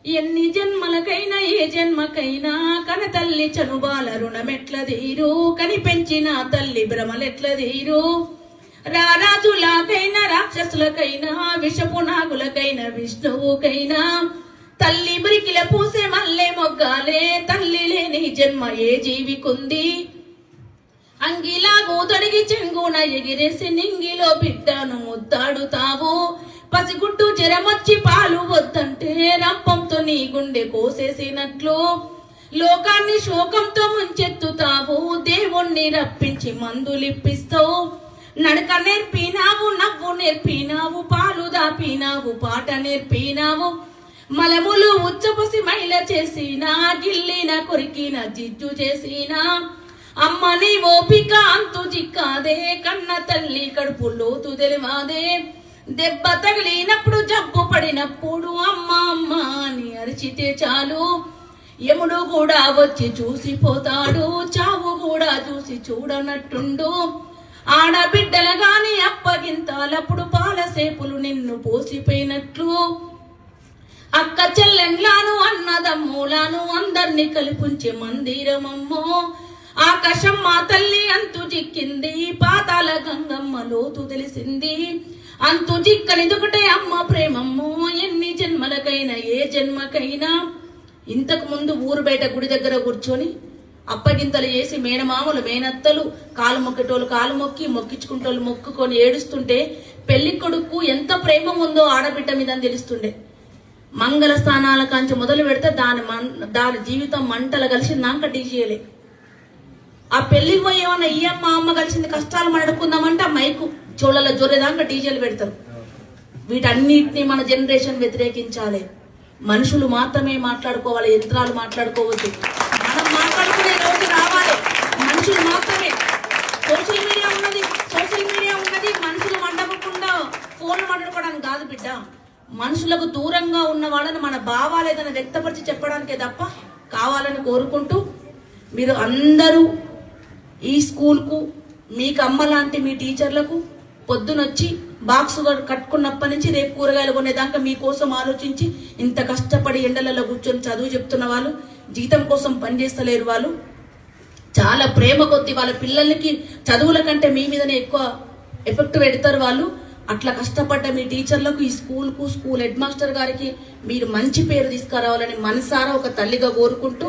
ఎన్ని జన్మలకైనా ఏ జన్మకైనా కన తల్లి చనుబాల రుణమెట్ల తీరు కని పెంచిన తల్లి భ్రమలెట్ల తీరు రారాజులకైనా రాక్షసులకైనా విషపు నాగులకైనా విష్ణువుకైనా తల్లి మురికిల పూసే మల్లె మొగ్గాలే తల్లి లేని జన్మ ఏ జీవికుంది అంగిలాగు తొడిగి చెంగున ఎగిరేసి నింగిలో బిడ్డను ముద్దాడుతావు పసిగుట్టు చెరమొచ్చి పాలు వద్దంటే రంపంతో నీ గుండె కోసేసినట్లు లోకాన్ని శోకంతో ముంచెత్తుతావు దేవుణ్ణి రప్పించి మందులిప్పిస్తావు నడక నేర్పినావు నవ్వు నేర్పినావు పాలు దాపినావు పాట నేర్పినావు మలములు ఉచ్చపసి మైల చేసినా గిల్లిన కొరికిన జిజ్జు చేసినా అమ్మ నీ ఓపిక అంతు జిక్కాదే కన్న తల్లి కడుపు లోతు తెలివాదే దెబ్బ తగిలినప్పుడు జబ్బు పడినప్పుడు అమ్మ అమ్మ అని అరిచితే చాలు యముడు కూడా వచ్చి చూసిపోతాడు చావు కూడా చూసి చూడనట్టుండు ఆడబిడ్డల గాని అప్పగింతాలప్పుడు పాలసేపులు నిన్ను పోసిపోయినట్లు అక్క చెల్లెండ్లాను అన్నదమ్ములాను అందర్నీ కలిపుంచే మందిరమమ్మో ఆకాశం మా తల్లి అంతు జిక్కింది పాతాల గంగమ్మ లోతు తెలిసింది అంతు జిక్కనిదొకటే అమ్మ ప్రేమమ్మో ఎన్ని జన్మలకైనా ఏ జన్మకైనా ఇంతకు ముందు ఊరు బయట గుడి దగ్గర కూర్చొని అప్పగింతలు చేసి మేనమామలు మేనత్తలు కాలు మొక్కేటోళ్ళు కాలు మొక్కి మొక్కించుకుంటోళ్ళు మొక్కుకొని ఏడుస్తుంటే పెళ్లి కొడుకు ఎంత ప్రేమ ఉందో ఆడబిడ్డ మీద అని తెలుస్తుండే మంగళ స్థానాల కాంచి మొదలు పెడితే దాని జీవితం మంటలు కలిసిందాక డీజేలే ఆ పెళ్లికి పోయి ఏమన్నా ఈ అమ్మ అమ్మ కలిసింది కష్టాలు మాట్లాడుకుందామంటే ఆ మైకు చోళ్ళలో జొరేదాకా డీజేలు పెడతారు వీటన్నిటిని మన జనరేషన్ వ్యతిరేకించాలి మనుషులు మాత్రమే మాట్లాడుకోవాలి యంత్రాలు మాట్లాడుకోవద్దు మనం మాట్లాడుకునే రోజు రావాలి మనుషులు మాత్రమే సోషల్ మీడియా ఉన్నది మనుషులు వండకుండా ఫోన్లు మాట్లాడుకోవడానికి కాదు బిడ్డ మనుషులకు దూరంగా ఉన్న వాళ్ళని మన భావాలు ఏదైనా వ్యక్తపరిచి చెప్పడానికే తప్ప కావాలని కోరుకుంటూ మీరు అందరూ ఈ స్కూల్కు మీకు అమ్మ లాంటి మీ టీచర్లకు పొద్దునొచ్చి బాక్స్ కట్టుకున్నప్పటి నుంచి రేపు కూరగాయలు కొనేదాకా మీకోసం ఆలోచించి ఇంత కష్టపడి ఎండలలో కూర్చొని చదువు చెప్తున్న వాళ్ళు జీతం కోసం పనిచేస్తలేరు వాళ్ళు చాలా ప్రేమ కొద్ది వాళ్ళ పిల్లలకి చదువుల కంటే మీ మీదనే ఎక్కువ ఎఫెక్ట్ పెడతారు వాళ్ళు అట్లా కష్టపడ్డ మీ టీచర్లకు ఈ స్కూల్ హెడ్ మాస్టర్ గారికి మీరు మంచి పేరు తీసుకురావాలని మనసారా ఒక తల్లిగా కోరుకుంటూ